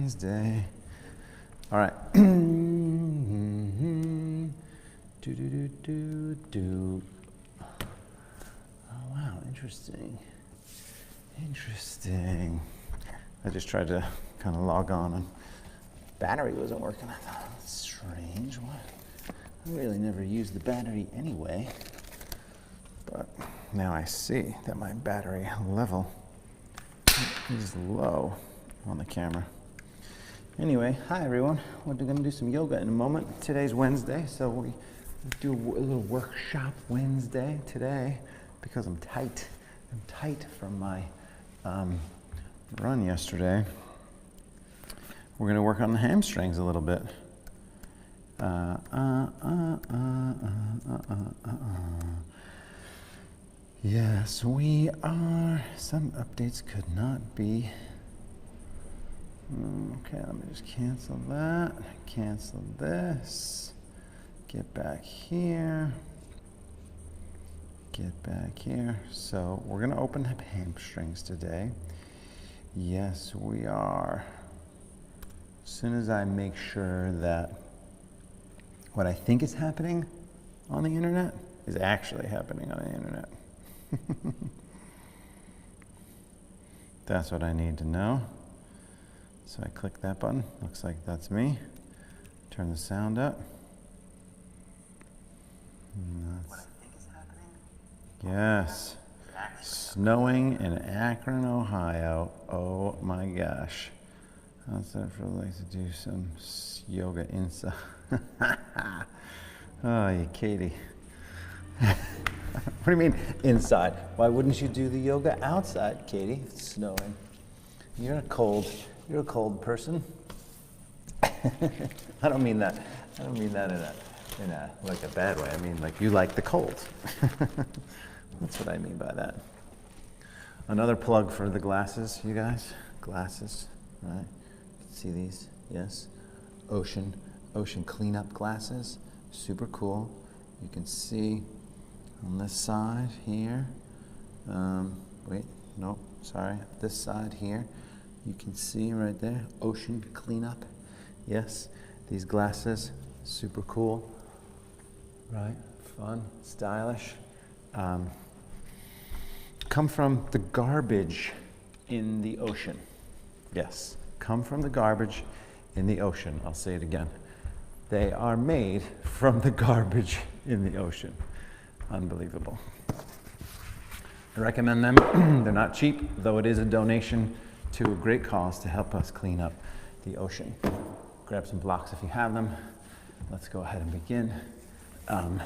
Wednesday. All right. Oh, wow, interesting. Interesting. I just tried to kind of log on and battery wasn't working. I thought, that's strange. What? I really never used the battery anyway. But now I see that my battery level is low on the camera. Anyway, hi everyone. We're going to do some yoga in a moment. Today's Wednesday, so we do a little workshop Wednesday today because I'm tight. I'm tight from my run yesterday. We're going to work on the hamstrings a little bit. Yes, we are. Some updates could not be. Okay, let me just cancel that. Cancel this. Get back here. Get back here. So we're going to open up hamstrings today. Yes, we are. As soon as I make sure that what I think is happening on the internet is actually happening on the internet. That's what I need to know. So I click that button. Looks like that's me. Turn the sound up. What I think is happening? Yes. Snowing in Akron, Ohio. Oh my gosh. How's that for like to do some yoga inside? Oh, you Katie. What do you mean inside? Why wouldn't you do the yoga outside, Katie? It's snowing. You're a cold person. I don't mean that. I don't mean that in a like a bad way. I mean like you like the cold. That's what I mean by that. Another plug for the glasses, you guys. Glasses, right? See these? Yes. Ocean cleanup glasses. Super cool. You can see on this side here. Wait, no, sorry. This side here. You can see right there, ocean cleanup. Yes, these glasses, super cool. Right, fun, stylish. Come from the garbage in the ocean. Yes, come from the garbage in the ocean. I'll say it again. They are made from the garbage in the ocean. Unbelievable. I recommend them. They're not cheap, though it is a donation to a great cause to help us clean up the ocean. Grab some blocks if you have them. Let's go ahead and begin. Yeah,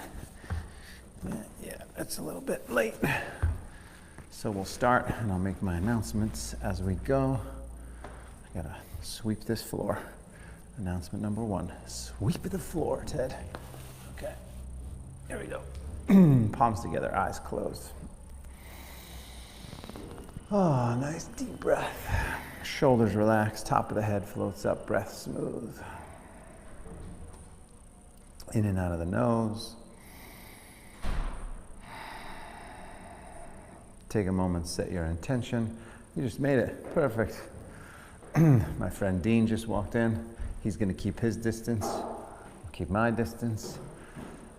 it's a little bit late. So we'll start, and I'll make my announcements as we go. I gotta sweep this floor. Announcement number 1. Sweep the floor, Ted. Okay, here we go. Palms together, eyes closed. Oh, nice deep breath. Shoulders relaxed, top of the head floats up, breath smooth. In and out of the nose. Take a moment, set your intention. You just made it, perfect. My friend Dean just walked in. He's gonna keep his distance. I'll keep my distance.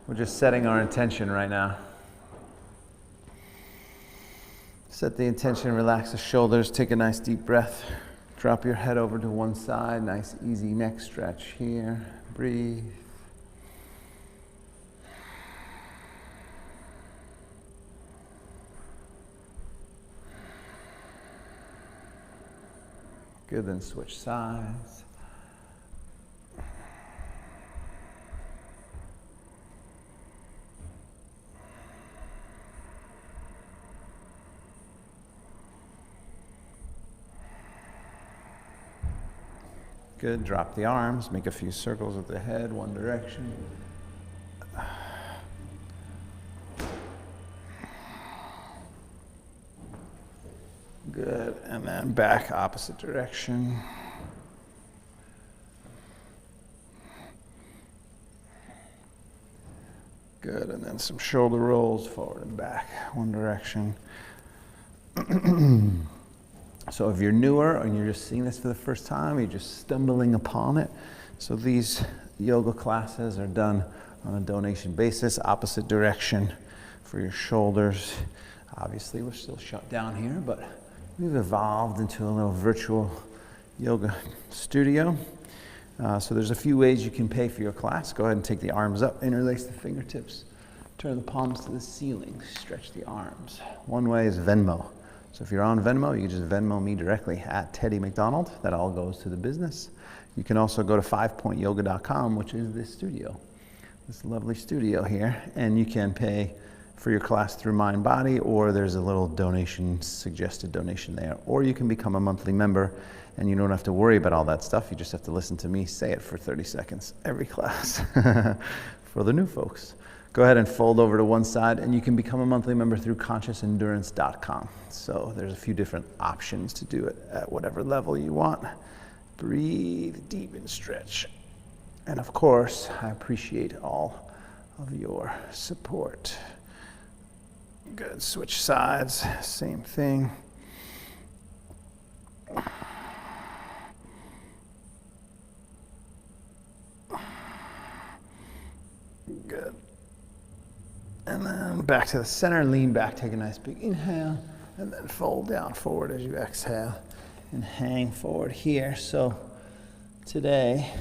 We're just setting our intention right now. Set the intention, relax the shoulders, take a nice deep breath. Drop your head over to one side, nice easy neck stretch here. Breathe. Good, then switch sides. Good, drop the arms, make a few circles with the head, one direction. Good, and then back opposite direction. Good, and then some shoulder rolls forward and back, one direction. So if you're newer and you're just seeing this for the first time, you're just stumbling upon it. So these yoga classes are done on a donation basis, opposite direction for your shoulders. Obviously, we're still shut down here, but we've evolved into a little virtual yoga studio. So there's a few ways you can pay for your class. Go ahead and take the arms up, interlace the fingertips, turn the palms to the ceiling, stretch the arms. One way is Venmo. So if you're on Venmo, you can just Venmo me directly at Teddy McDonald. That all goes to the business. You can also go to 5pointyoga.com, which is this studio, this lovely studio here, and you can pay for your class through Mind Body, or there's a little donation, suggested donation there, or you can become a monthly member and you don't have to worry about all that stuff. You just have to listen to me say it for 30 seconds every class for the new folks. Go ahead and fold over to one side, and you can become a monthly member through consciousendurance.com. So there's a few different options to do it at whatever level you want. Breathe deep and stretch. And of course, I appreciate all of your support. Good, switch sides, same thing. Good. And then back to the center, lean back, take a nice big inhale, and then fold down forward as you exhale and hang forward here. So today,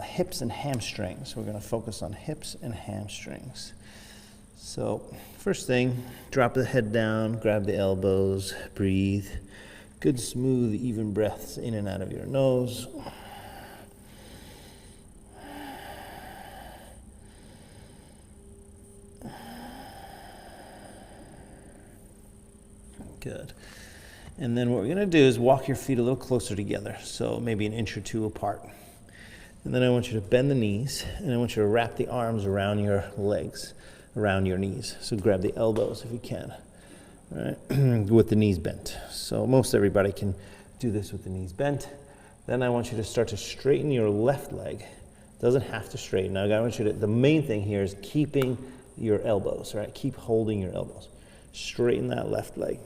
hips and hamstrings. We're going to focus on hips and hamstrings. So first thing, drop the head down, grab the elbows, breathe. Good, smooth, even breaths in and out of your nose. Good. And then what we're going to do is walk your feet a little closer together, so maybe an inch or two apart. And then I want you to bend the knees, and I want you to wrap the arms around your legs, around your knees. So grab the elbows if you can, all right? With the knees bent. So most everybody can do this with the knees bent. Then I want you to start to straighten your left leg. Doesn't have to straighten. Now I want you to, the main thing here is keeping your elbows, right? Keep holding your elbows. Straighten that left leg.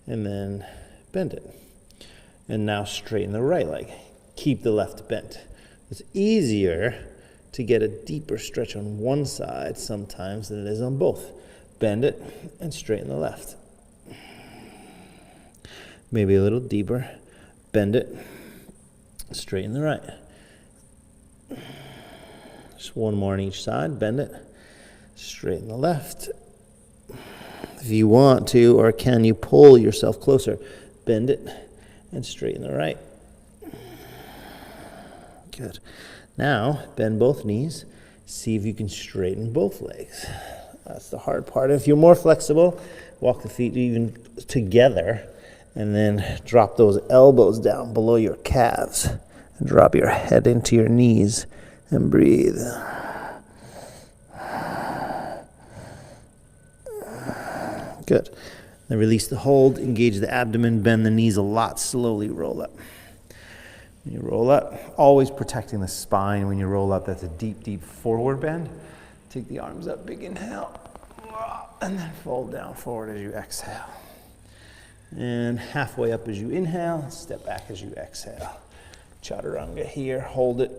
And then bend it. And now straighten the right leg. Keep the left bent. It's easier to get a deeper stretch on one side sometimes than it is on both. Bend it and straighten the left. Maybe a little deeper. Bend it, straighten the right. Just one more on each side. Bend it, straighten the left. If you want to or can, you pull yourself closer. Bend it and straighten the right. Good. Now, bend both knees. See if you can straighten both legs. That's the hard part. If you're more flexible, walk the feet even together and then drop those elbows down below your calves and drop your head into your knees and breathe. Good. Then release the hold, engage the abdomen, bend the knees a lot, slowly roll up. When you roll up, always protecting the spine when you roll up. That's a deep, deep forward bend. Take the arms up, big inhale, and then fold down forward as you exhale. And halfway up as you inhale, step back as you exhale. Chaturanga here, hold it.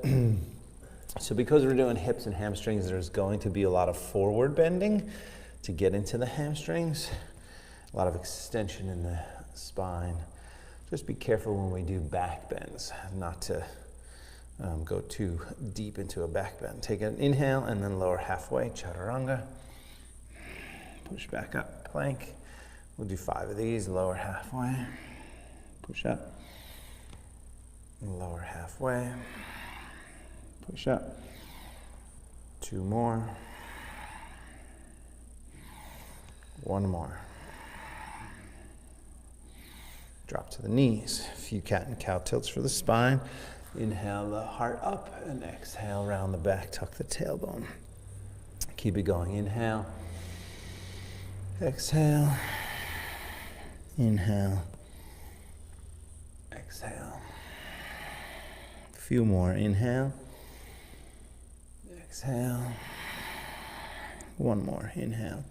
So because we're doing hips and hamstrings, there's going to be a lot of forward bending to get into the hamstrings, a lot of extension in the spine. Just be careful when we do back bends, not to go too deep into a back bend. Take an inhale and then lower halfway, chaturanga. Push back up, plank. We'll do 5 of these, lower halfway. Push up, lower halfway. Push up. 2 more. 1 more. Drop to the knees. A few cat and cow tilts for the spine. Inhale the heart up and exhale round the back. Tuck the tailbone. Keep it going. Inhale. Exhale. Inhale. Exhale. A few more. Inhale. Exhale. 1 more. Inhale.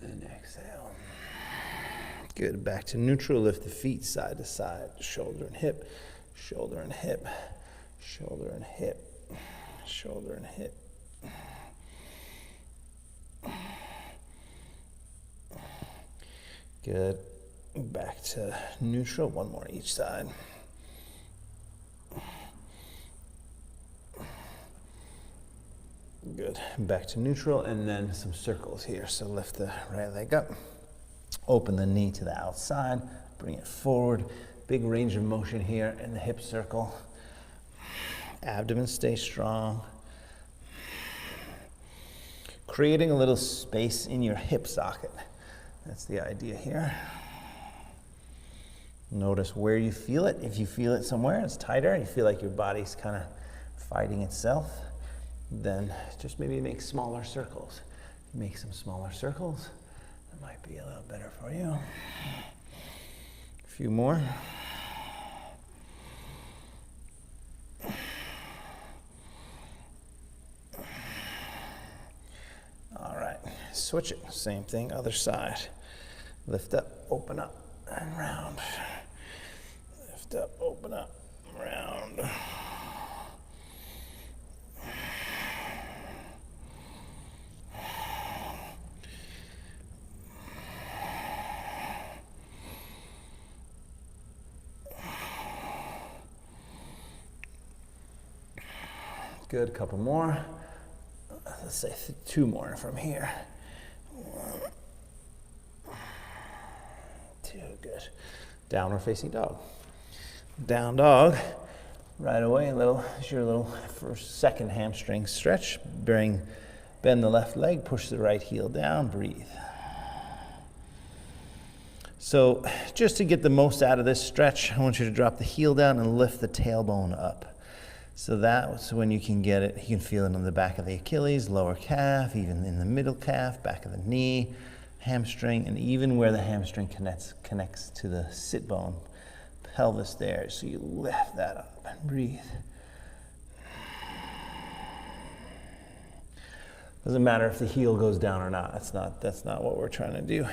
And exhale. Good. Back to neutral. Lift the feet side to side. Shoulder and hip. Shoulder and hip. Shoulder and hip. Shoulder and hip. Good. Back to neutral. One more each side. Good. Back to neutral, and then some circles here. So lift the right leg up. Open the knee to the outside. Bring it forward. Big range of motion here in the hip circle. Abdomen stays strong. Creating a little space in your hip socket. That's the idea here. Notice where you feel it. If you feel it somewhere, it's tighter, you feel like your body's kind of fighting itself, then just maybe make smaller circles. Make some smaller circles. That might be a little better for you. A few more. All right, switch it. Same thing, other side. Lift up, open up, and round. Lift up, open up, round. Good, couple more. Let's say 2 more from here. 1, 2, good. Downward facing dog. Down dog. Right away, it's your little second hamstring stretch. Bend the left leg, push the right heel down, breathe. So just to get the most out of this stretch, I want you to drop the heel down and lift the tailbone up. So that's when you can get it. You can feel it on the back of the Achilles, lower calf, even in the middle calf, back of the knee, hamstring, and even where the hamstring connects to the sit bone, pelvis there. So you lift that up and breathe. Doesn't matter if the heel goes down or not. That's not what we're trying to do.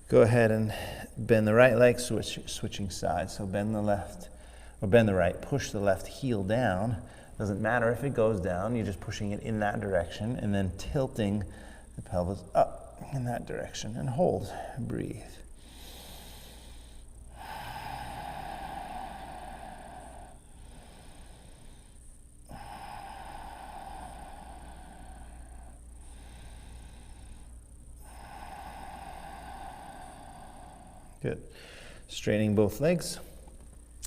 Go ahead and bend the right leg, switching sides. So bend the left. Or bend the right, push the left heel down. Doesn't matter if it goes down, you're just pushing it in that direction and then tilting the pelvis up in that direction and hold, breathe. Good. Straightening both legs.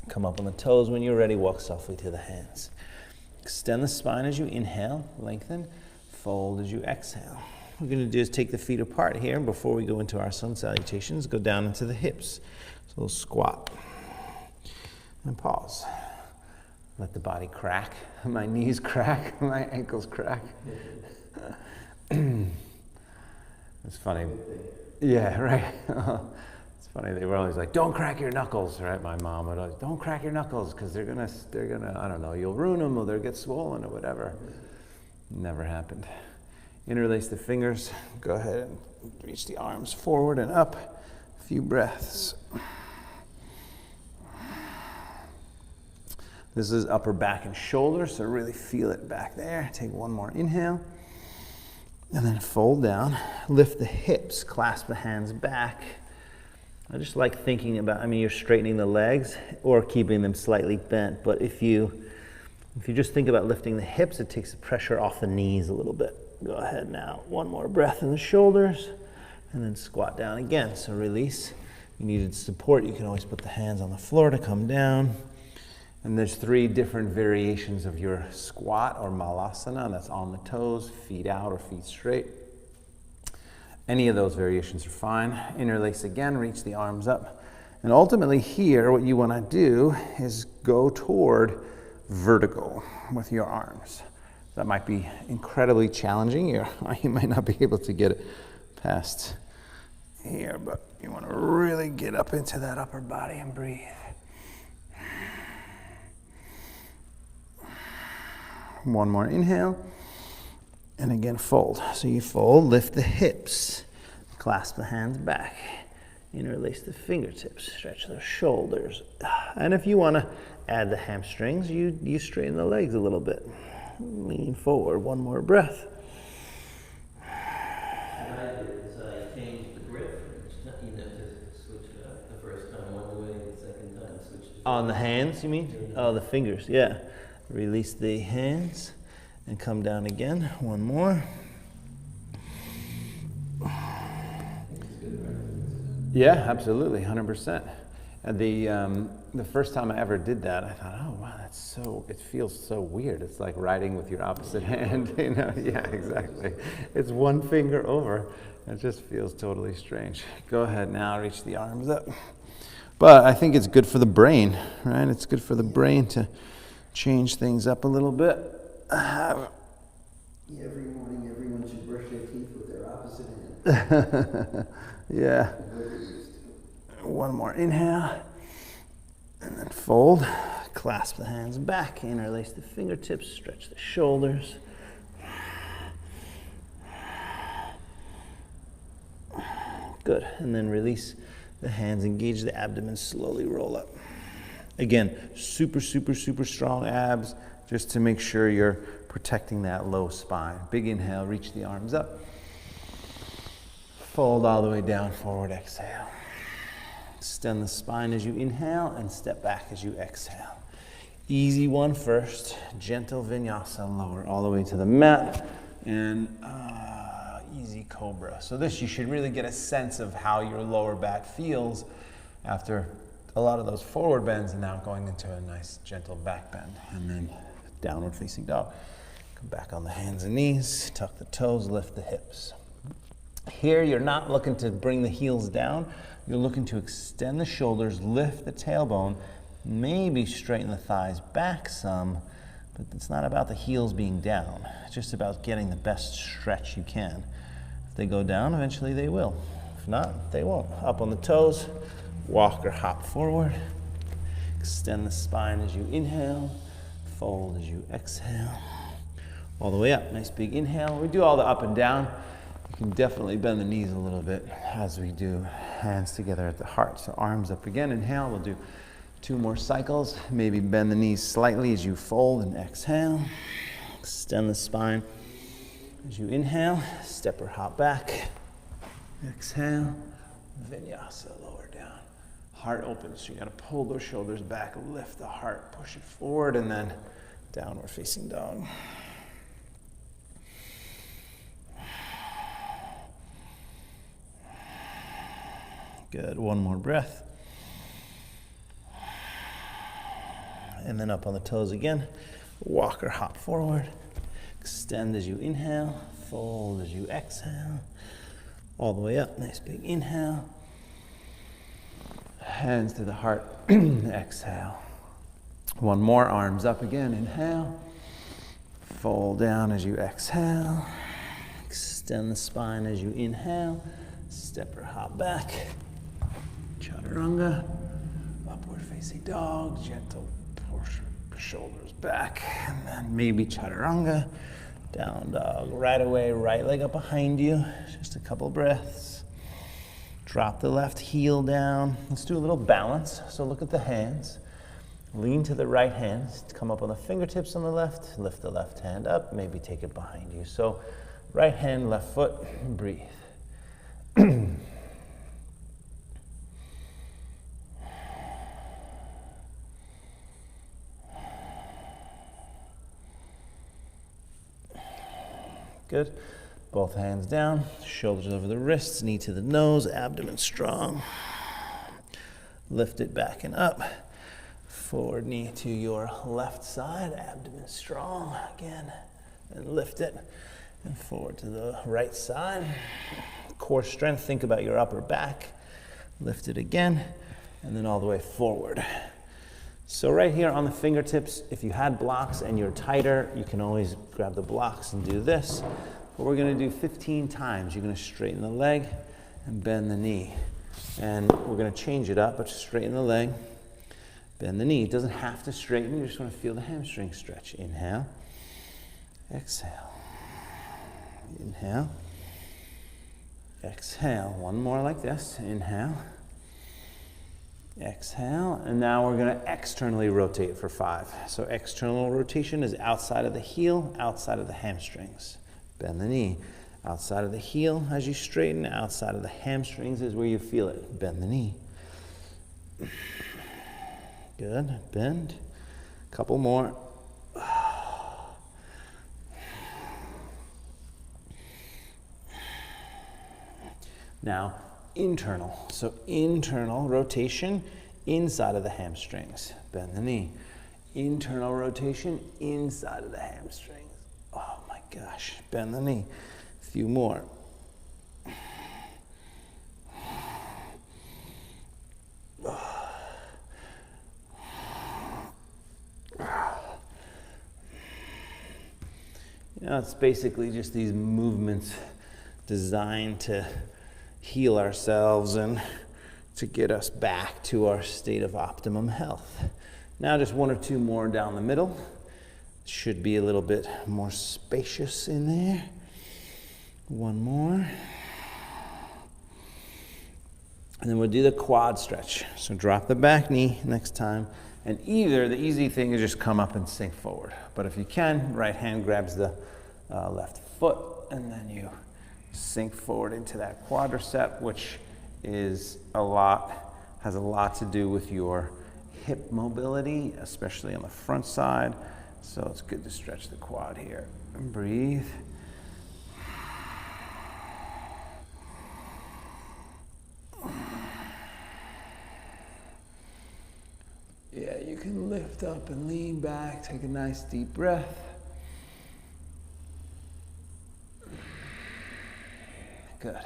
Come up on the toes. When you're ready, walk softly to the hands. Extend the spine as you inhale, lengthen, fold as you exhale. What we're going to do is take the feet apart here before we go into our sun salutations. Go down into the hips. So we'll squat and pause. Let the body crack. My knees crack, my ankles crack. It's funny. Yeah, right. Funny, they were always like, don't crack your knuckles, right? My mom would always, don't crack your knuckles, because they're gonna, I don't know, you'll ruin them or they'll get swollen or whatever. Never happened. Interlace the fingers. Go ahead and reach the arms forward and up. A few breaths. This is upper back and shoulder, so really feel it back there. Take one more inhale. And then fold down. Lift the hips, clasp the hands back. I just like thinking about, you're straightening the legs or keeping them slightly bent, but if you just think about lifting the hips, it takes the pressure off the knees a little bit. Go ahead now, one more breath in the shoulders, and then squat down again. So release. If you needed support, you can always put the hands on the floor to come down. And there's 3 different variations of your squat or malasana. That's on the toes, feet out or feet straight. Any of those variations are fine. Interlace again, reach the arms up. And ultimately here, what you want to do is go toward vertical with your arms. That might be incredibly challenging. You might not be able to get it past here, but you want to really get up into that upper body and breathe. One more inhale. And again, fold. So you fold, lift the hips, clasp the hands back. Interlace the fingertips, stretch the shoulders. And if you want to add the hamstrings, you straighten the legs a little bit. Lean forward, one more breath. On the hands, you mean? Yeah. Oh, the fingers, yeah. Release the hands and come down again. One more. Yeah, absolutely, 100%. And the first time I ever did that, I thought, oh wow, it feels so weird. It's like writing with your opposite hand, you know? Yeah, exactly. It's one finger over. It just feels totally strange. Go ahead now, reach the arms up. But I think it's good for the brain, right? It's good for the brain to change things up a little bit. Every morning, everyone should brush their teeth with their opposite hand. Yeah. One more inhale. And then fold. Clasp the hands back. Interlace the fingertips. Stretch the shoulders. Good. And then release the hands, engage the abdomen, slowly roll up. Again, super, super, super strong abs, just to make sure you're protecting that low spine. Big inhale, reach the arms up. Fold all the way down, forward, exhale. Extend the spine as you inhale and step back as you exhale. Easy one first, gentle vinyasa, lower all the way to the mat, and easy cobra. So this, you should really get a sense of how your lower back feels after a lot of those forward bends and now going into a nice gentle back bend. And then downward facing dog. Come back on the hands and knees, tuck the toes, lift the hips. Here you're not looking to bring the heels down, you're looking to extend the shoulders, lift the tailbone, maybe straighten the thighs back some, but it's not about the heels being down. It's just about getting the best stretch you can. If they go down, eventually they will. If not, they won't. Up on the toes, walk or hop forward. Extend the spine as you inhale, fold as you exhale. All the way up, nice big inhale. We do all the up and down. You can definitely bend the knees a little bit as we do hands together at the heart. So arms up again, inhale, we'll do 2 more cycles. Maybe bend the knees slightly as you fold and exhale. Extend the spine as you inhale, step or hop back. Exhale, vinyasa, lower down. Heart open, so you gotta pull those shoulders back, lift the heart, push it forward, and then downward facing dog. Good, one more breath. And then up on the toes again. Walk or hop forward. Extend as you inhale, fold as you exhale. All the way up, nice big inhale. Hands to the heart, exhale. One more, arms up again, inhale. Fold down as you exhale. Extend the spine as you inhale. Step or hop back. Chaturanga, upward facing dog, gentle push shoulders back, and then maybe chaturanga, down dog. Right away, right leg up behind you, just a couple breaths. Drop the left heel down. Let's do a little balance. So look at the hands. Lean to the right hand, come up on the fingertips on the left, lift the left hand up, maybe take it behind you. So right hand, left foot, breathe. Good. Both hands down, shoulders over the wrists, knee to the nose, abdomen strong. Lift it back and up. Forward knee to your left side, abdomen strong again, and lift it. And forward to the right side. Core strength, think about your upper back. Lift it again, and then all the way forward. So right here on the fingertips, if you had blocks and you're tighter, you can always grab the blocks and do this. But we're gonna do 15 times. You're gonna straighten the leg and bend the knee. And we're gonna change it up, but straighten the leg, bend the knee. It doesn't have to straighten, you just wanna feel the hamstring stretch. Inhale, exhale. Inhale, exhale. One more like this. Inhale, Exhale, and now we're going to externally rotate for 5. So external rotation is outside of the heel, outside of the hamstrings. Bend the knee. Outside of the heel as you straighten, outside of the hamstrings is where you feel it. Bend the knee. Good, bend. Couple more. Now, internal. So internal rotation inside of the hamstrings. Bend the knee. Internal rotation inside of the hamstrings. Oh my gosh, bend the knee. A few more. You know, it's basically just these movements designed to heal ourselves and to get us back to our state of optimum health. Now just 1 or 2 more down the middle. Should be a little bit more spacious in there. 1 more. And then we'll do the quad stretch. So drop the back knee next time. And either, the easy thing is just come up and sink forward. But if you can, right hand grabs the left foot, and then you sink forward into that quadricep, which has a lot to do with your hip mobility, especially on the front side. So it's good to stretch the quad here. And breathe. Yeah, you can lift up and lean back, take a nice deep breath. Good.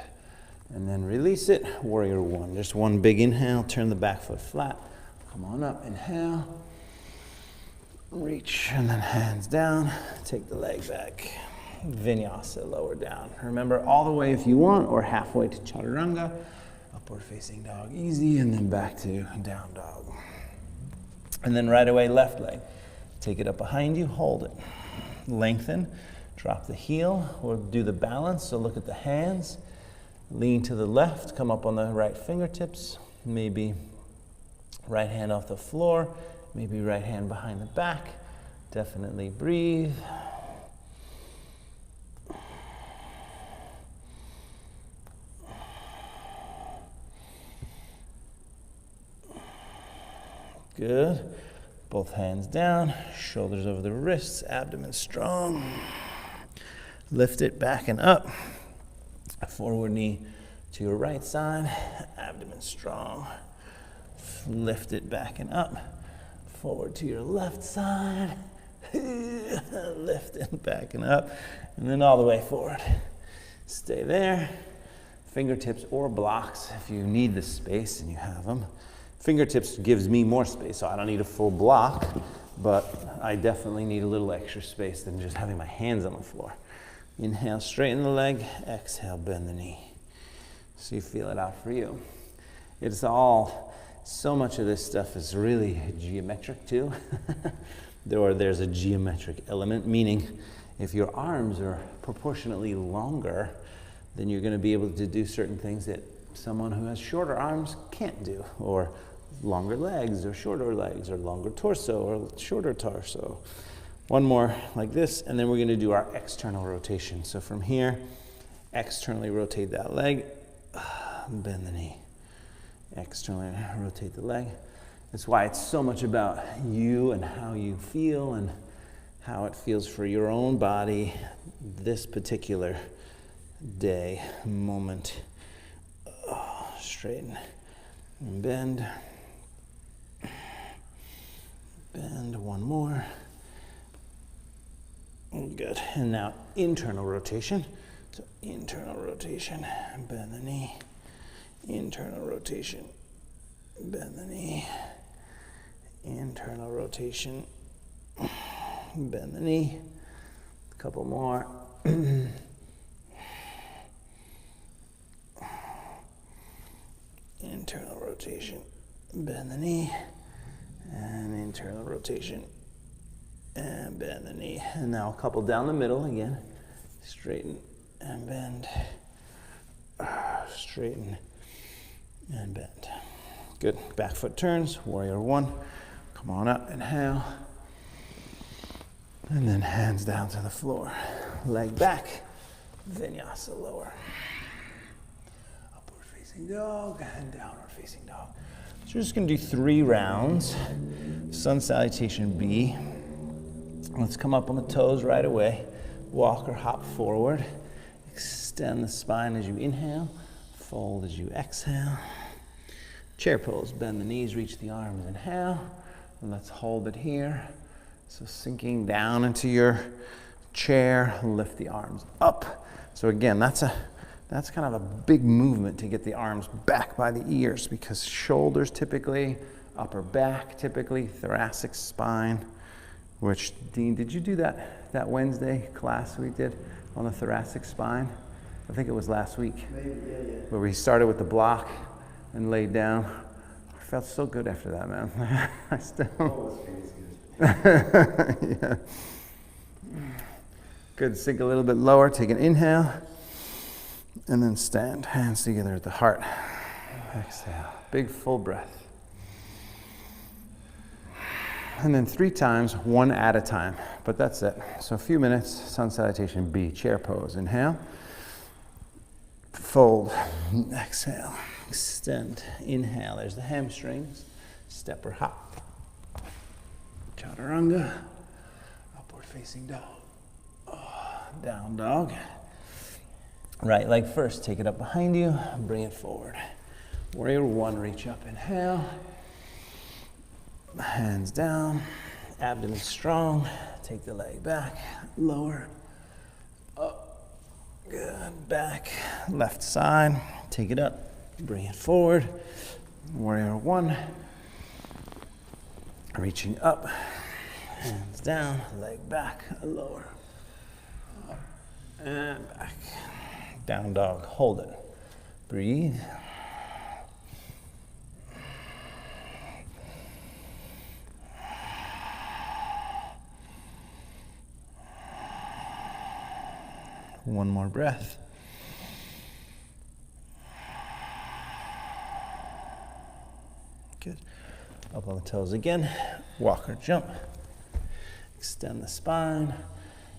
And then release it, warrior 1. Just 1 big inhale, turn the back foot flat. Come on up, inhale. Reach, and then hands down. Take the leg back. Vinyasa, lower down. Remember, all the way if you want, or halfway to chaturanga. Upward facing dog, easy, and then back to down dog. And then right away, left leg. Take it up behind you, hold it. Lengthen, drop the heel, or do the balance, so look at the hands. Lean to the left, come up on the right fingertips, maybe right hand off the floor, maybe right hand behind the back. Definitely breathe. Good. Both hands down, shoulders over the wrists, abdomen strong. Lift it back and up. Forward knee to your right side, abdomen strong. Lift it back and up. Forward to your left side. Lift it back and up. And then all the way forward. Stay there. Fingertips or blocks if you need the space and you have them. Fingertips gives me more space, so I don't need a full block, but I definitely need a little extra space than just having my hands on the floor. Inhale, straighten the leg. Exhale, bend the knee. So you feel it out for you. It's all, so much of this stuff is really geometric too. There's a geometric element, meaning if your arms are proportionately longer, then you're going to be able to do certain things that someone who has shorter arms can't do, or longer legs, or shorter legs, or longer torso, or shorter torso. 1 more like this, and then we're going to do our external rotation. So from here, externally rotate that leg, bend the knee. Externally rotate the leg. That's why it's so much about you and how you feel and how it feels for your own body this particular day, moment. Straighten and bend. Bend, 1 more. Good. And now internal rotation. So internal rotation, bend the knee. Internal rotation, bend the knee. Internal rotation, bend the knee. A couple more. Internal rotation, bend the knee. And internal rotation, and bend the knee. And now a couple down the middle again. Straighten and bend. Straighten and bend. Good. Back foot turns. Warrior one. Come on up. Inhale. And then hands down to the floor. Leg back. Vinyasa lower. Upward facing dog and downward facing dog. So we're just going to do 3 rounds. Sun salutation B. Let's come up on the toes right away. Walk or hop forward. Extend the spine as you inhale. Fold as you exhale. Chair pose. Bend the knees, reach the arms. Inhale. And let's hold it here. So sinking down into your chair. Lift the arms up. So again, that's kind of a big movement to get the arms back by the ears, because shoulders typically, upper back typically, thoracic spine, which, Dean, did you do that Wednesday class we did on the thoracic spine? I think it was last week. Maybe, yeah. Where we started with the block and laid down. I felt so good after that, man. I still... Always feels good. Yeah. Good, sink a little bit lower, take an inhale, and then stand, hands together at the heart. Exhale, big full breath. And then 3 times, 1 at a time, but that's it. So a few minutes, sun salutation B, chair pose. Inhale, fold, exhale, extend, inhale, there's the hamstrings, step or hop. Chaturanga, upward facing dog. Down dog. Right leg first, take it up behind you, bring it forward. Warrior one, reach up, inhale. Hands down, abdomen strong, take the leg back, lower, up, good, back, left side, take it up, bring it forward. Warrior one, reaching up, hands down, leg back, lower. And back. Down dog. Hold it. Breathe. One more breath. Good. Up on the toes again. Walk or jump. Extend the spine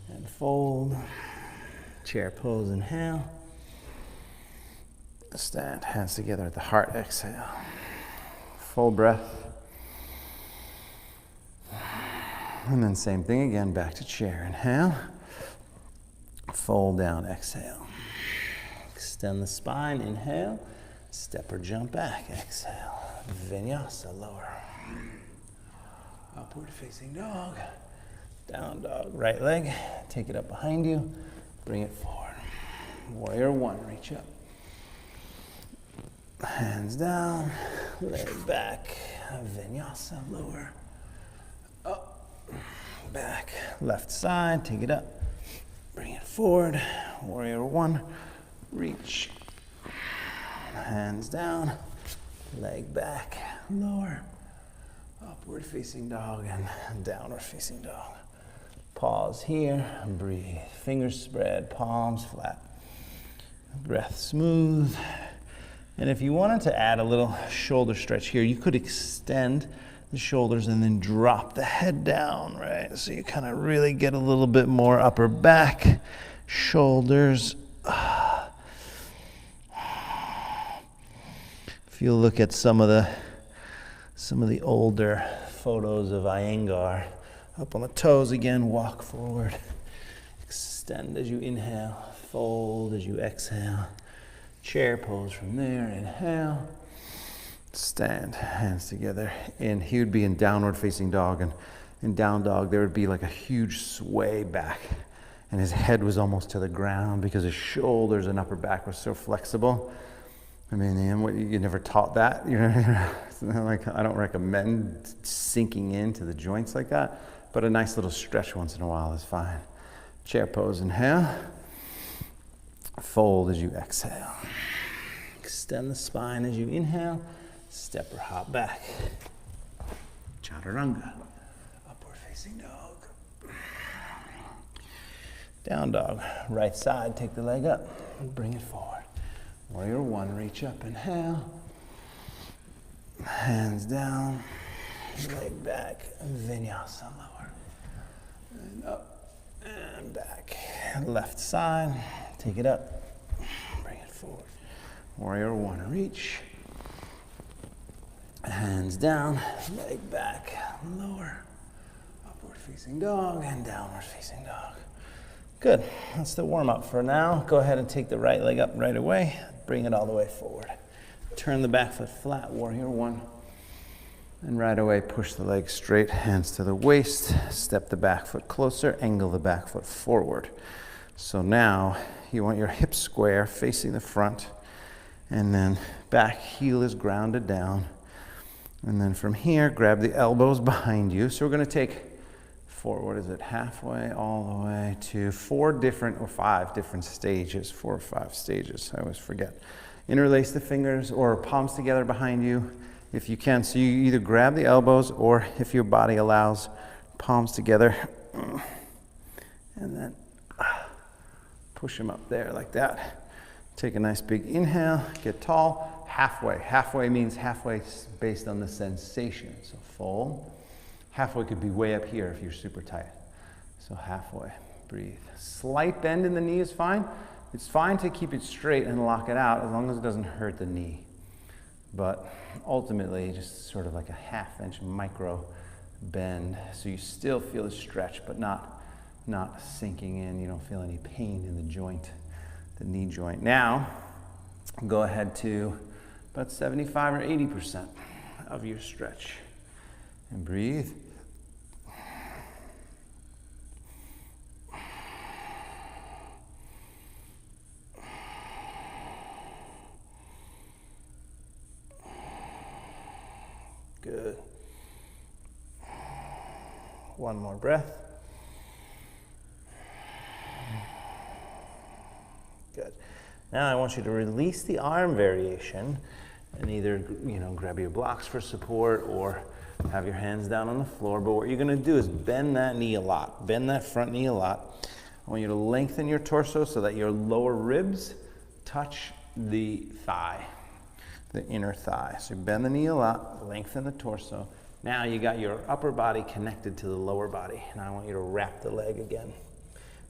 and fold. Chair pose, inhale. Stand, hands together at the heart, exhale. Full breath. And then same thing again, back to chair, inhale. Fold down, exhale. Extend the spine, inhale. Step or jump back, exhale. Vinyasa, lower. Upward facing dog. Down dog, right leg, take it up behind you. Bring it forward. Warrior one, reach up. Hands down, leg back, vinyasa, lower. Up, back, left side, take it up. Bring it forward. Warrior one, reach. Hands down, leg back, lower. Upward facing dog and downward facing dog. Pause here and breathe. Fingers spread, palms flat. Breath smooth. And if you wanted to add a little shoulder stretch here, you could extend the shoulders and then drop the head down, right? So you kind of really get a little bit more upper back, shoulders. If you look at some of the older photos of Iyengar, up on the toes again, walk forward. Extend as you inhale, fold as you exhale. Chair pose from there, inhale. Stand, hands together. And he would be in downward facing dog, and in down dog there would be like a huge sway back. And his head was almost to the ground because his shoulders and upper back were so flexible. I mean, you never taught that. You know, like, I don't recommend sinking into the joints like that. But a nice little stretch once in a while is fine. Chair pose, inhale. Fold as you exhale. Extend the spine as you inhale. Step or hop back. Chaturanga. Upward facing dog. Down dog. Right side, take the leg up and bring it forward. Warrior one, reach up, inhale. Hands down, leg back, vinyasa lower. And up and back. Left side, take it up, bring it forward. Warrior one, reach. Hands down, leg back, lower. Upward facing dog and downward facing dog. Good, that's the warm up for now. Go ahead and take the right leg up right away. Bring it all the way forward. Turn the back foot flat, warrior one. And right away, push the leg straight, hands to the waist. Step the back foot closer, angle the back foot forward. So now you want your hips square facing the front, and then back heel is grounded down. And then from here, grab the elbows behind you. So we're gonna take halfway all the way to 4 different or 5 different stages, 4 or 5 stages, I always forget. Interlace the fingers or palms together behind you if you can. So you either grab the elbows or, if your body allows, palms together. And then push them up there like that. Take a nice big inhale, get tall, halfway. Halfway means halfway based on the sensation. So fold. Halfway could be way up here if you're super tight. So halfway, breathe. Slight bend in the knee is fine. It's fine to keep it straight and lock it out as long as it doesn't hurt the knee. But ultimately, just sort of like a ½ inch micro bend. So you still feel the stretch, but not sinking in. You don't feel any pain in the joint, the knee joint. Now, go ahead to about 75 or 80% of your stretch. And breathe. Good. One more breath. Good. Now I want you to release the arm variation and either, grab your blocks for support or have your hands down on the floor. But what you're going to do is bend that knee a lot. Bend that front knee a lot. I want you to lengthen your torso so that your lower ribs touch the thigh, the inner thigh. So bend the knee a lot, lengthen the torso. Now you got your upper body connected to the lower body. Now I want you to wrap the leg again.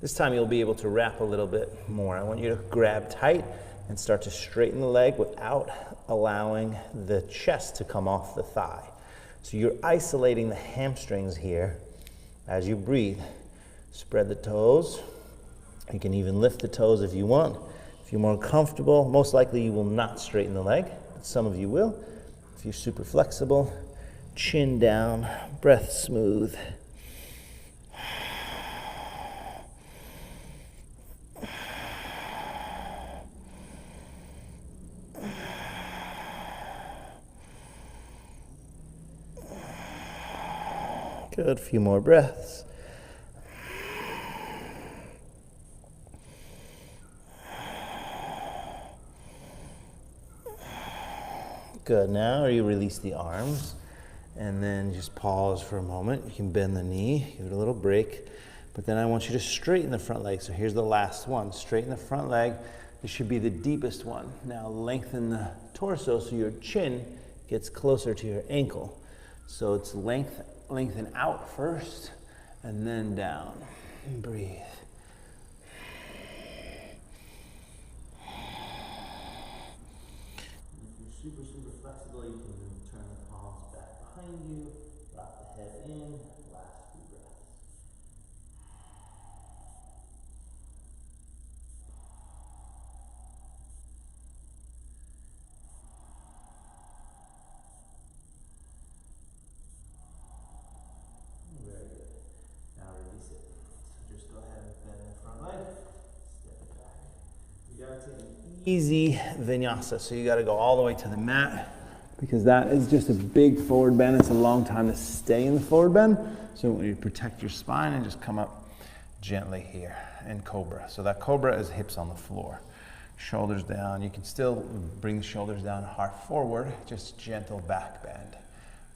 This time you'll be able to wrap a little bit more. I want you to grab tight and start to straighten the leg without allowing the chest to come off the thigh. So you're isolating the hamstrings here as you breathe. Spread the toes. You can even lift the toes if you want. If you're more comfortable, most likely you will not straighten the leg, but some of you will. If you're super flexible, chin down, breath smooth. Good, a few more breaths. Good, now you release the arms and then just pause for a moment. You can bend the knee, give it a little break, but then I want you to straighten the front leg. So here's the last one, straighten the front leg. This should be the deepest one. Now lengthen the torso so your chin gets closer to your ankle. So it's lengthen out first and then down. Breathe. If you're super flexible, you can turn the palms back behind you, drop the head in, last few breaths. Very good. Now release it. So just go ahead and bend the front leg, step it back. You gotta take an easy vinyasa, so you gotta go all the way to the mat because that is just a big forward bend. It's a long time to stay in the forward bend. So when you protect your spine and just come up gently here in cobra. So that cobra is hips on the floor, shoulders down. You can still bring the shoulders down, heart forward, just gentle back bend.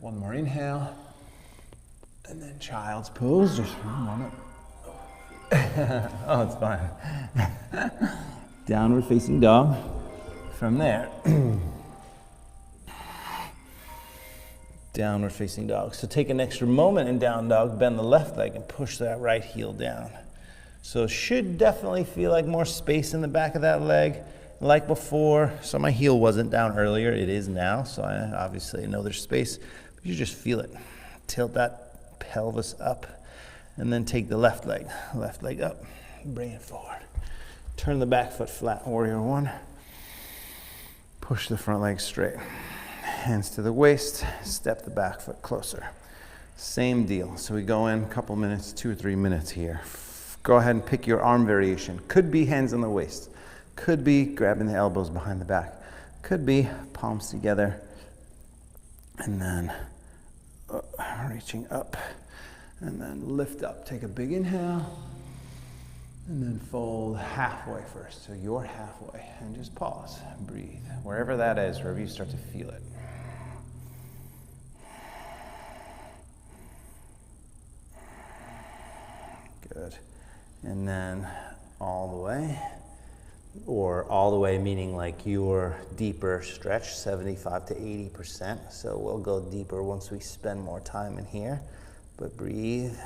One more inhale. And then child's pose, just one moment. Oh, it's fine. Downward facing dog. From there, Downward facing dog. So take an extra moment in down dog, bend the left leg and push that right heel down. So it should definitely feel like more space in the back of that leg. Like before, so my heel wasn't down earlier, it is now, so I obviously know there's space, but you just feel it. Tilt that pelvis up, and then take the left leg up, bring it forward. Turn the back foot flat, warrior one. Push the front leg straight. Hands to the waist, step the back foot closer. Same deal. So we go in a couple minutes, 2 or 3 minutes here. Go ahead and pick your arm variation. Could be hands on the waist. Could be grabbing the elbows behind the back. Could be palms together. And then reaching up. And then lift up. Take a big inhale. And then fold halfway first. So you're halfway. And just pause. Breathe. Wherever that is, wherever you start to feel it. Good. And then all the way, or all the way meaning like your deeper stretch, 75 to 80%. So we'll go deeper once we spend more time in here, but breathe.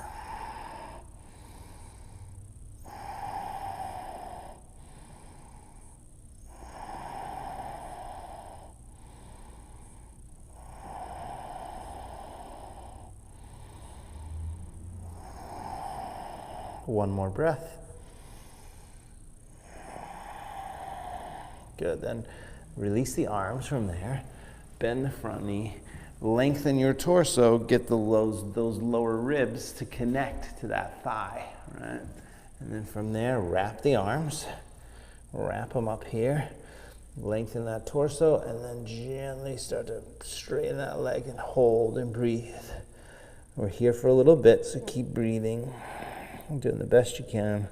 One more breath. Good, then release the arms from there, bend the front knee, lengthen your torso, get those lower ribs to connect to that thigh, right? And then from there, wrap the arms, wrap them up here, lengthen that torso, and then gently start to straighten that leg and hold and breathe. We're here for a little bit, so keep breathing. Doing the best you can.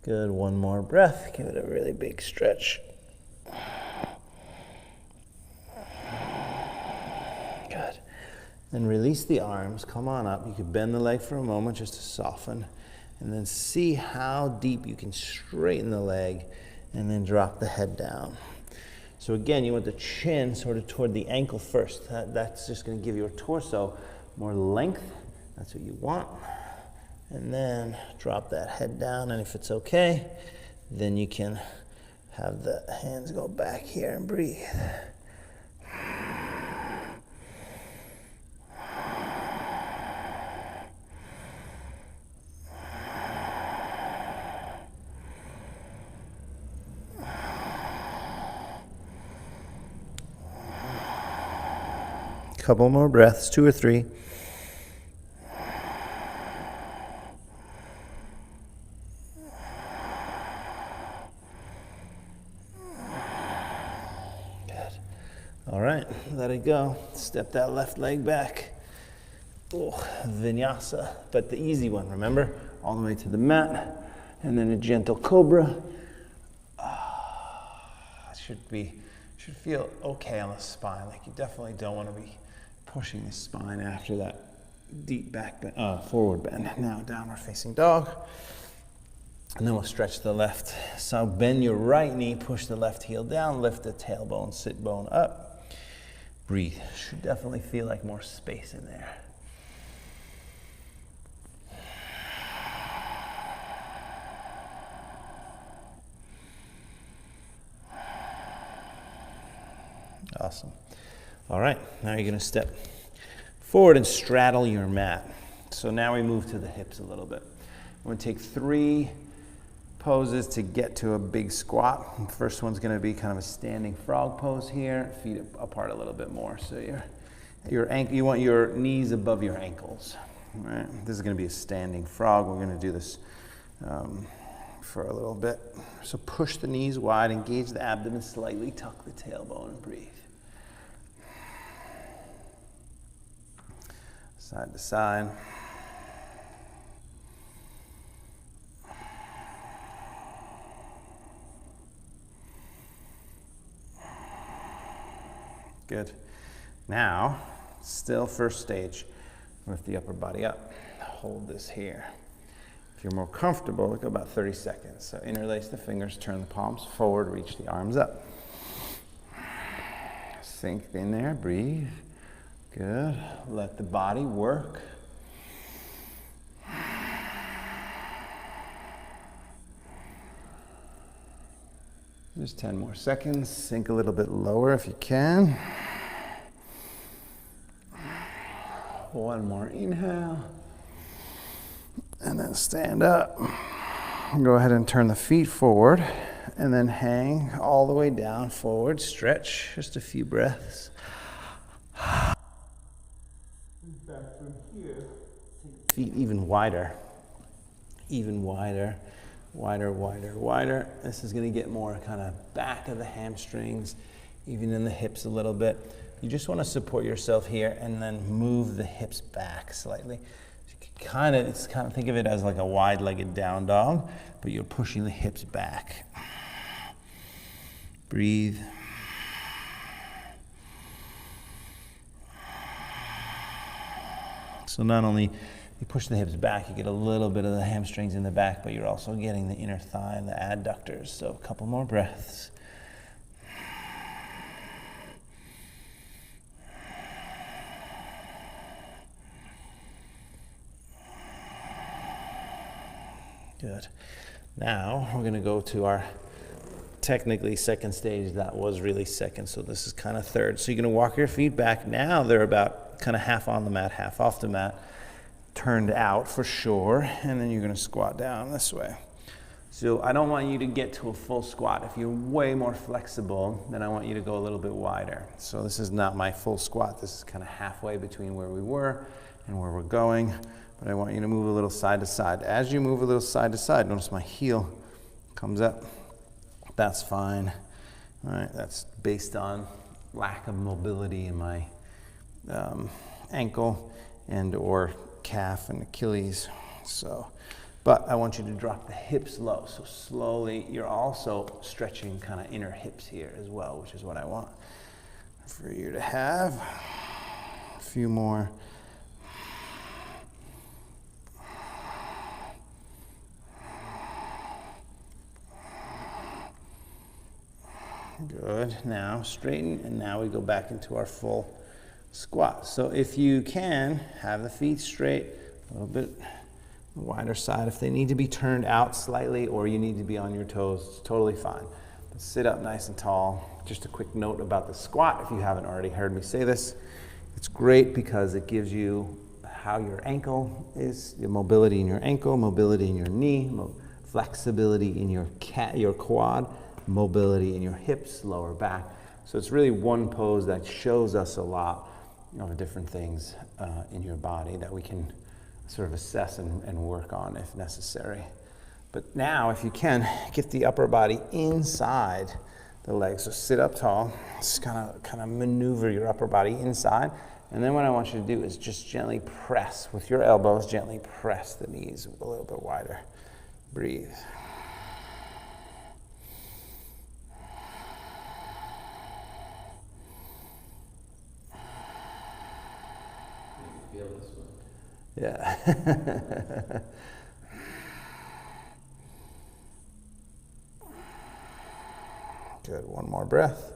Good, one more breath. Give it a really big stretch. Good. Then release the arms, come on up. You can bend the leg for a moment just to soften. And then see how deep you can straighten the leg and then drop the head down. So again, you want the chin sort of toward the ankle first. That's just going to give your torso more length. That's what you want. And then drop that head down, and if it's okay, then you can have the hands go back here and breathe. Couple more breaths, 2 or 3. All right, let it go. Step that left leg back. Oh, vinyasa, but the easy one, remember? All the way to the mat, and then a gentle cobra. Should feel okay on the spine. Like you definitely don't want to be pushing the spine after that deep back bend, forward bend. Now downward facing dog. And then we'll stretch the left. So bend your right knee, push the left heel down, lift the tailbone, sit bone up. Breathe. Should definitely feel like more space in there. Awesome. All right, now you're going to step forward and straddle your mat. So now we move to the hips a little bit. We're going to take 3 poses to get to a big squat. The first one's going to be kind of a standing frog pose here, feet apart a little bit more. So you want your knees above your ankles. Right? This is going to be a standing frog. We're going to do this for a little bit. So push the knees wide, engage the abdomen slightly, tuck the tailbone and breathe. Side to side. Good. Now, still first stage, lift the upper body up. Hold this here. If you're more comfortable, go about 30 seconds. So interlace the fingers, turn the palms forward, reach the arms up. Sink in there, breathe. Good. Let the body work. Just 10 more seconds. Sink a little bit lower if you can. One more inhale. And then stand up. Go ahead and turn the feet forward. And then hang all the way down, forward. Stretch. Just a few breaths. Back from here. Feet even wider. Even wider. Wider, wider, wider. This is going to get more kind of back of the hamstrings, even in the hips a little bit. You just want to support yourself here and then move the hips back slightly. It's kind of think of it as like a wide-legged down dog, but you're pushing the hips back. Breathe. So not only you push the hips back, you get a little bit of the hamstrings in the back, but you're also getting the inner thigh and the adductors. So a couple more breaths. Good. Now we're going to go to our technically second stage. That was really second, so this is kind of third. So you're going to walk your feet back. Now they're about kind of half on the mat, half off the mat. Turned out for sure, and then you're going to squat down this way. So I don't want you to get to a full squat. If you're way more flexible, then I want you to go a little bit wider. So this is not my full squat. This is kind of halfway between where we were and where we're going, but I want you to move a little side to side. As you move a little side to side, notice my heel comes up. That's fine. All right, that's based on lack of mobility in my ankle and or calf and Achilles. But I want you to drop the hips low. So slowly, you're also stretching kind of inner hips here as well, which is what I want for you to have. A few more. Good. Now straighten, and now we go back into our full squat. So if you can, have the feet straight, a little bit wider side. If they need to be turned out slightly or you need to be on your toes, it's totally fine. But sit up nice and tall. Just a quick note about the squat, if you haven't already heard me say this. It's great because it gives you how your ankle is, your mobility in your ankle, mobility in your knee, flexibility in your quad, mobility in your hips, lower back. So it's really one pose that shows us a lot of different things in your body that we can sort of assess and work on if necessary. But now, if you can, get the upper body inside the legs. So sit up tall, just kind of maneuver your upper body inside. And then what I want you to do is just gently press with your elbows, gently press the knees a little bit wider. Breathe. Yeah. Good. One more breath.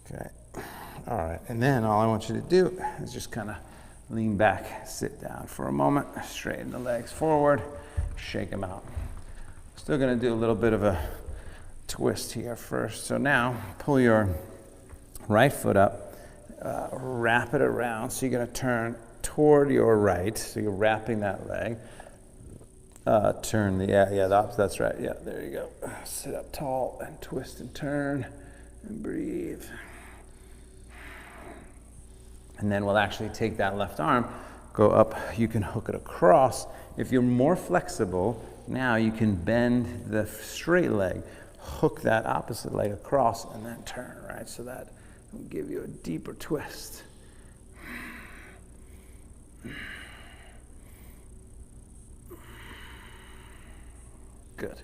Okay. All right. And then all I want you to do is just kind of lean back, sit down for a moment, straighten the legs forward, shake them out. Still going to do a little bit of a twist here first. So now pull your right foot up. Wrap it around, so you're going to turn toward your right, so you're wrapping that leg. Turn the opposite, that's right, yeah, there you go. Sit up tall and twist and turn and breathe. And then we'll actually take that left arm, go up, you can hook it across. If you're more flexible, now you can bend the straight leg, hook that opposite leg across and then turn, right? So that will give you a deeper twist. Good.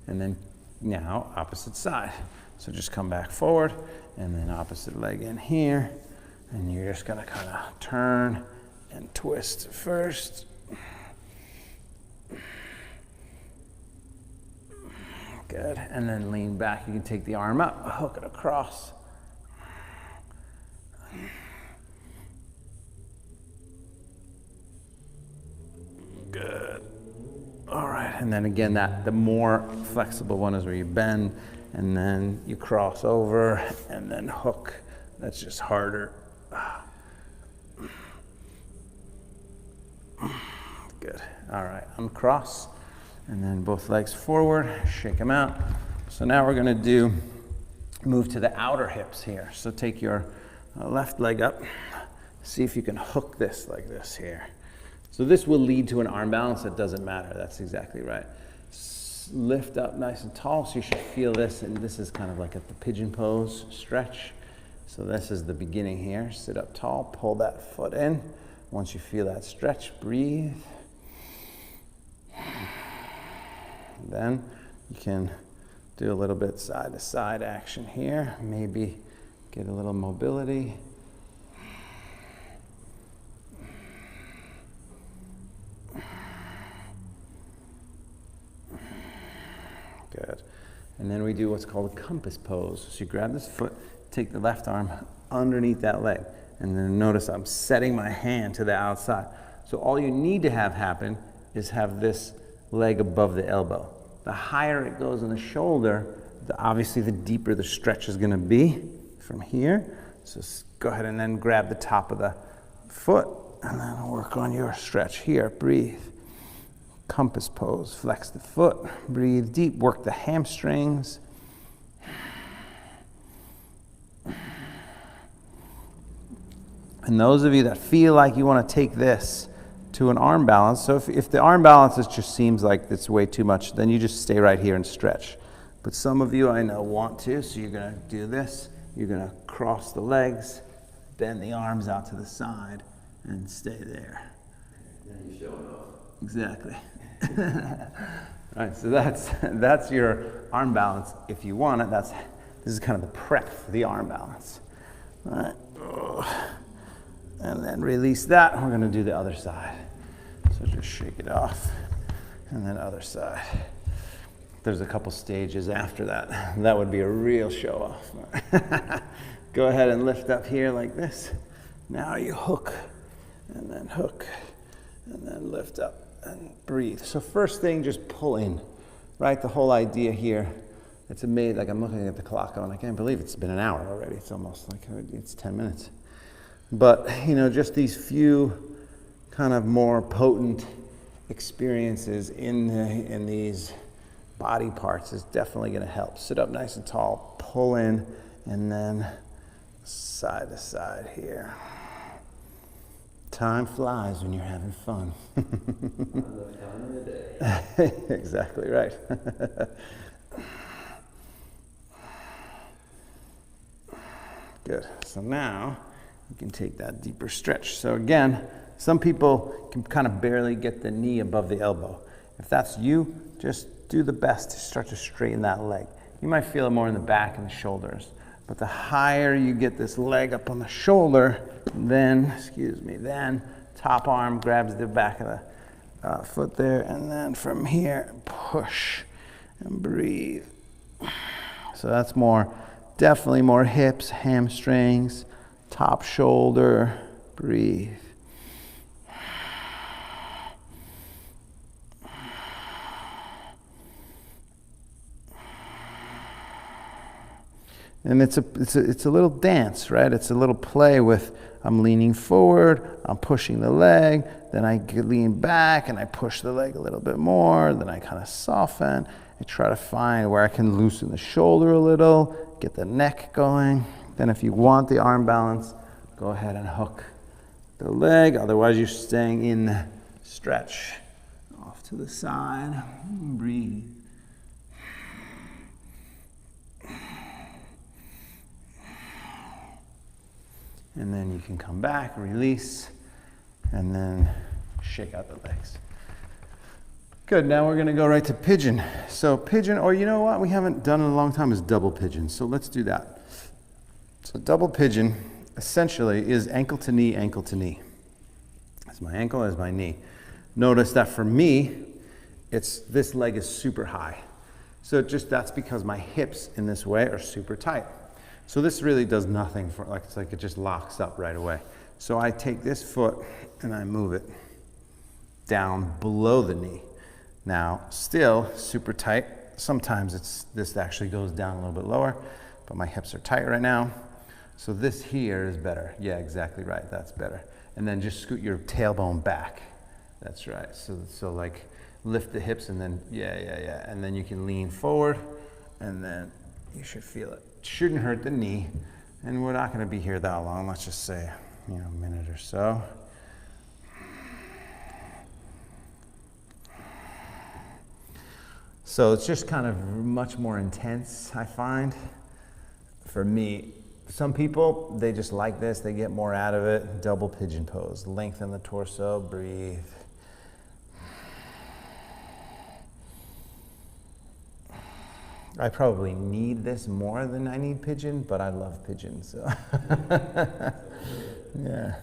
And then now, opposite side. So just come back forward, and then opposite leg in here, and you're just gonna kind of turn and twist first. Good, and then lean back. You can take the arm up, hook it across. Good. All right, and then again, the more flexible one is where you bend, and then you cross over, and then hook. That's just harder. Good. All right, uncross, and then both legs forward, shake them out. So now we're gonna move to the outer hips here. So take your left leg up, see if you can hook this like this here. So this will lead to an arm balance. It doesn't matter, that's exactly right. Lift up nice and tall, so you should feel this, and this is kind of like at the pigeon pose stretch. So this is the beginning here. Sit up tall, pull that foot in. Once you feel that stretch, breathe. Then you can do a little bit side to side action here. Maybe get a little mobility. Good. And then we do what's called a compass pose. So you grab this foot, take the left arm underneath that leg, and then notice I'm setting my hand to the outside. So all you need to have happen is have this leg above the elbow. The higher it goes in the shoulder, obviously the deeper the stretch is gonna be from here. So go ahead and then grab the top of the foot, and then work on your stretch here. Breathe. Compass pose, flex the foot, breathe deep, work the hamstrings. And those of you that feel like you want to take this to an arm balance, so if the arm balance just seems like it's way too much, then you just stay right here and stretch. But some of you I know want to, so you're going to do this. You're going to cross the legs, bend the arms out to the side, and stay there. Then you show it off. Exactly. All right, so that's your arm balance. If you want it, this is kind of the prep for the arm balance. All right, and then release that. We're going to do the other side. So just shake it off, and then other side. There's a couple stages after that. That would be a real show off. Go ahead and lift up here like this. Now you hook, and then lift up. And breathe. So first thing, just pull in, right? The whole idea here, it's amazing. Like I'm looking at the clock going, I can't believe it's been an hour already. It's almost like it's 10 minutes. But, just these few kind of more potent experiences in these body parts is definitely going to help. Sit up nice and tall, pull in, and then side to side here. Time flies when you're having fun. The time of the day. Exactly right. Good. So now you can take that deeper stretch. So again, some people can kind of barely get the knee above the elbow. If that's you, just do the best to start to straighten that leg. You might feel it more in the back and the shoulders, but the higher you get this leg up on the shoulder, then top arm grabs the back of the foot there, and then from here, push and breathe. So that's definitely more hips, hamstrings, top shoulder, breathe. And it's a little dance, right? It's a little play with, I'm leaning forward, I'm pushing the leg, then I lean back and I push the leg a little bit more, then I kind of soften. I try to find where I can loosen the shoulder a little, get the neck going. Then if you want the arm balance, go ahead and hook the leg. Otherwise, you're staying in the stretch. Off to the side, breathe. And then you can come back, release, and then shake out the legs. Good, now we're gonna go right to pigeon. So pigeon, or you know what we haven't done in a long time is double pigeon. So let's do that. So double pigeon essentially is ankle to knee, ankle to knee. That's my ankle, that's my knee. Notice that for me, this leg is super high. So that's because my hips in this way are super tight. So this really does nothing for, it's like it just locks up right away. So I take this foot and I move it down below the knee. Now, still super tight. Sometimes this actually goes down a little bit lower, but my hips are tight right now. So this here is better. Yeah, exactly right, that's better. And then just scoot your tailbone back. That's right, so like lift the hips and then, yeah. And then you can lean forward and then you should feel it. Shouldn't hurt the knee. And we're not gonna be here that long. Let's just say, a minute or so. So it's just kind of much more intense, I find. For me, some people, they just like this, they get more out of it. Double pigeon pose, lengthen the torso, breathe. I probably need this more than I need pigeon, but I love pigeon, so. Yeah.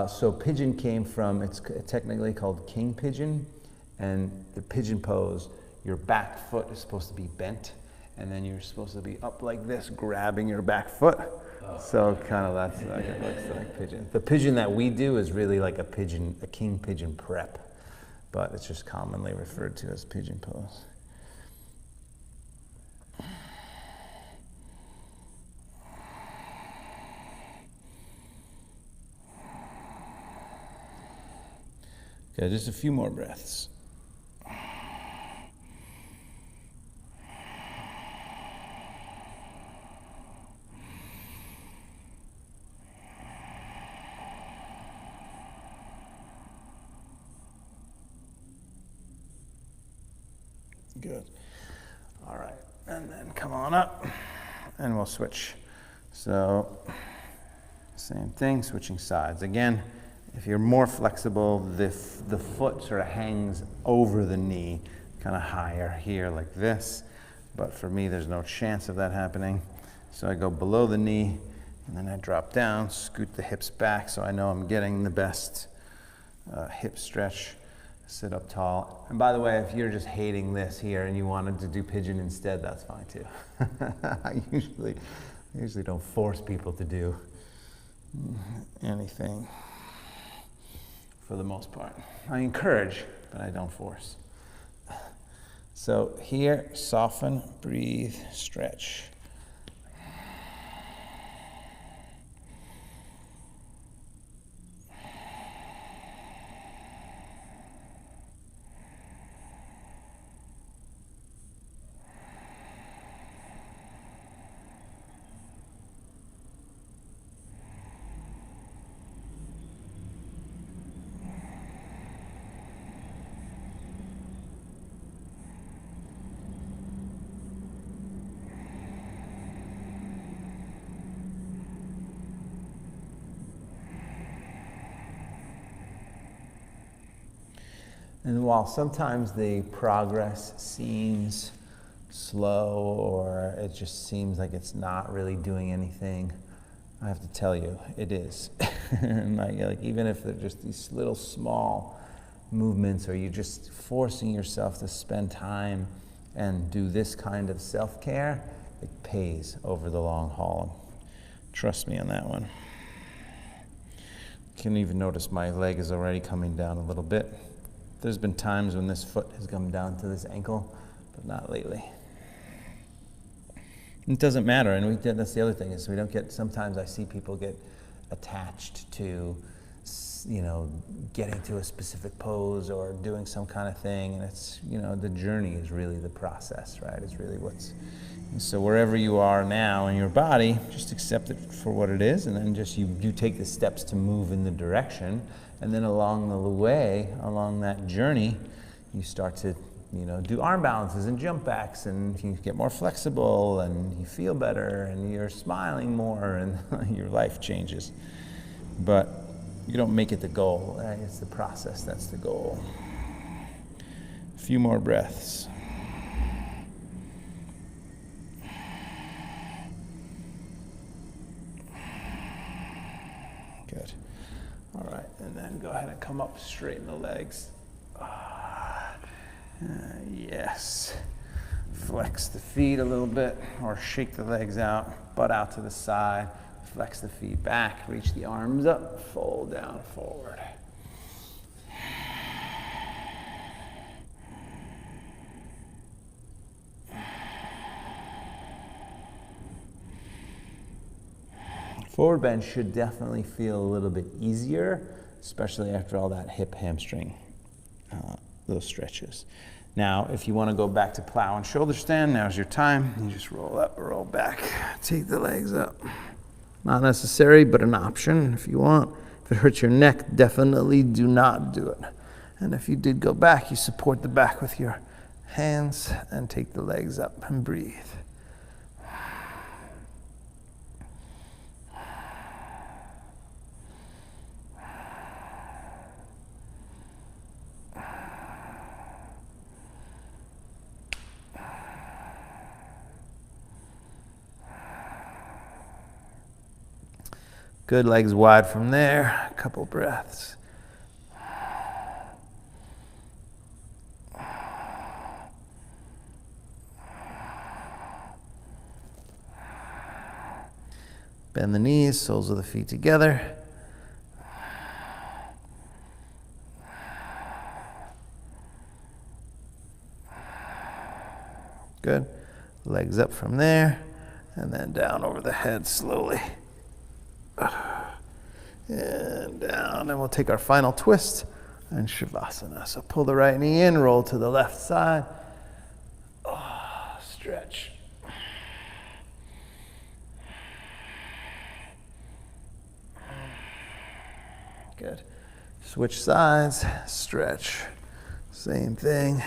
So pigeon came from, it's technically called king pigeon, and the pigeon pose, your back foot is supposed to be bent, and then you're supposed to be up like this, grabbing your back foot. So kind of that's like it looks like pigeon. The pigeon that we do is really like a king pigeon prep, but it's just commonly referred to as pigeon pose. Okay, just a few more breaths. Good. All right, and then come on up, and we'll switch. So, same thing, switching sides. Again, if you're more flexible, the foot sort of hangs over the knee, kind of higher here like this. But for me, there's no chance of that happening. So I go below the knee, and then I drop down, scoot the hips back so I know I'm getting the best hip stretch. Sit up tall. And by the way, if you're just hating this here and you wanted to do pigeon instead, that's fine too. I usually don't force people to do anything for the most part. I encourage, but I don't force. So here, soften, breathe, stretch. And while sometimes the progress seems slow or it just seems like it's not really doing anything, I have to tell you, it is. like even if they're just these little small movements, or you're just forcing yourself to spend time and do this kind of self-care, it pays over the long haul. Trust me on that one. You can even notice my leg is already coming down a little bit. There's been times when this foot has come down to this ankle, but not lately. It doesn't matter, and that's the other thing, is we don't get, sometimes I see people get attached to, getting to a specific pose or doing some kind of thing, and it's, the journey is really the process, right? It's really and so wherever you are now in your body, just accept it for what it is, and then just you take the steps to move in the direction. And then along the way, along that journey, you start to, do arm balances and jump backs, and you get more flexible, and you feel better, and you're smiling more, and your life changes. But You don't make it the goal. It's the process that's the goal. A few more breaths. Good. All right, and then go ahead and come up, straighten the legs. Yes. Flex the feet a little bit, or shake the legs out, butt out to the side. Flex the feet back, reach the arms up, fold down, forward. Forward bend should definitely feel a little bit easier, especially after all that hip hamstring, those stretches. Now, if you want to go back to plow and shoulder stand, now's your time. You just roll up, roll back, take the legs up. Not necessary, but an option if you want. If it hurts your neck, definitely do not do it. And if you did go back, you support the back with your hands and take the legs up and breathe. Good, legs wide from there, a couple breaths. Bend the knees, soles of the feet together. Good. Legs up from there, and then down over the head slowly. And down, and we'll take our final twist and Shavasana. So pull the right knee in, roll to the left side. Stretch. Good. Switch sides, stretch. Same thing.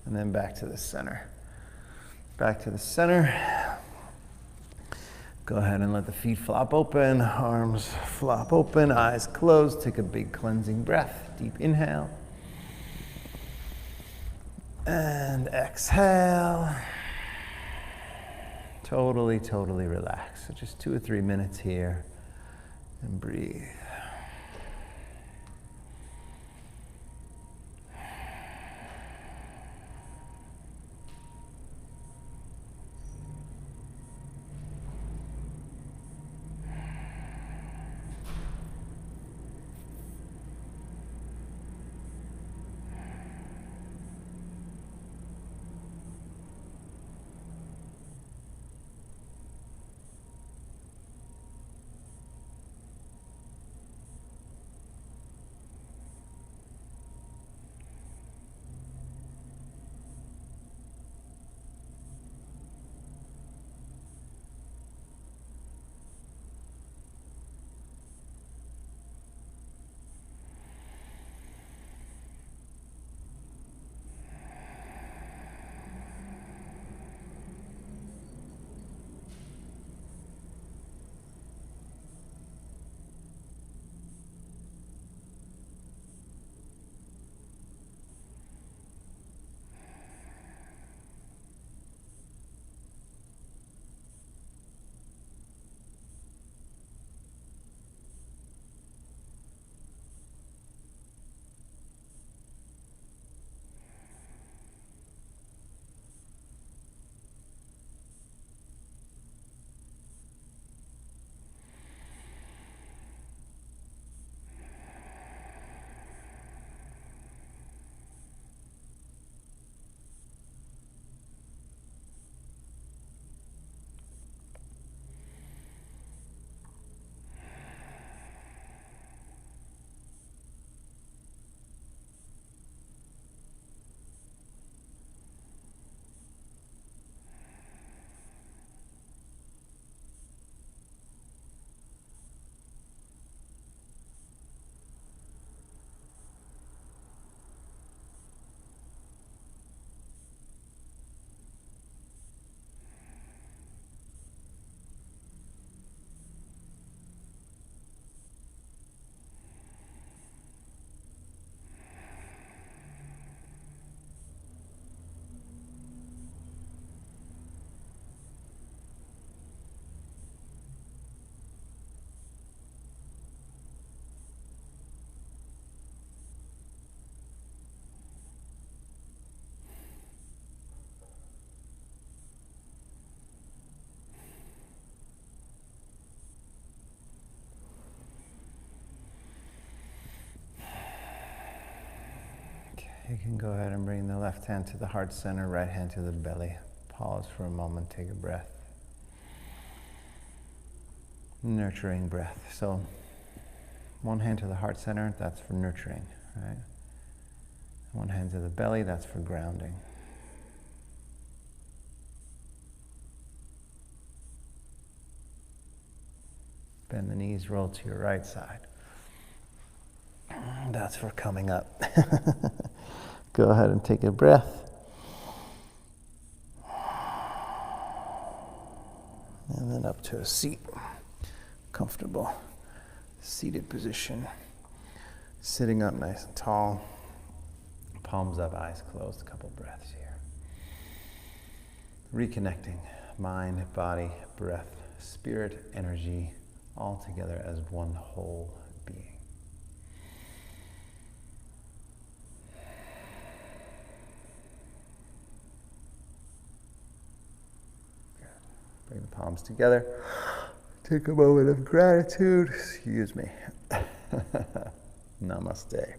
And then back to the center. Back to the center. Go ahead and let the feet flop open, arms flop open, eyes closed. Take a big cleansing breath. Deep inhale. And exhale. Totally, totally relax. So just 2 or 3 minutes here. And breathe. You can go ahead and bring the left hand to the heart center, right hand to the belly. Pause for a moment, take a breath. Nurturing breath. So one hand to the heart center, that's for nurturing, right? One hand to the belly, that's for grounding. Bend the knees, roll to your right side. That's for coming up. Go ahead and take a breath. And then up to a seat. Comfortable seated position. Sitting up nice and tall. Palms up, eyes closed. A couple breaths here. Reconnecting mind, body, breath, spirit, energy, all together as one whole being. Bring the palms together. Take a moment of gratitude. Excuse me. Namaste.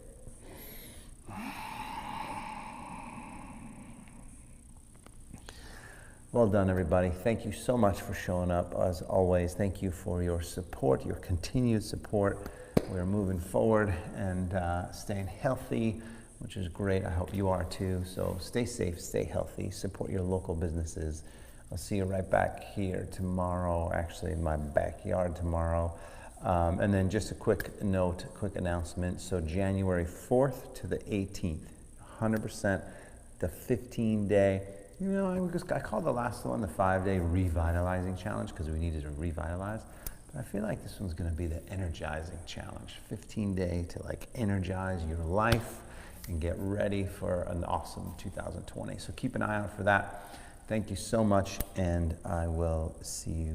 Well done, everybody. Thank you so much for showing up. As always, thank you for your support, your continued support. We're moving forward and staying healthy, which is great. I hope you are too. So stay safe, stay healthy, support your local businesses. I'll see you right back here tomorrow, actually in my backyard tomorrow. And then just a quick note, quick announcement. So January 4th to the 18th, 100% the 15-day, I called the last one the 5-day revitalizing challenge because we needed to revitalize. But I feel like this one's gonna be the energizing challenge. 15-day to energize your life and get ready for an awesome 2020. So keep an eye out for that. Thank you so much, and I will see you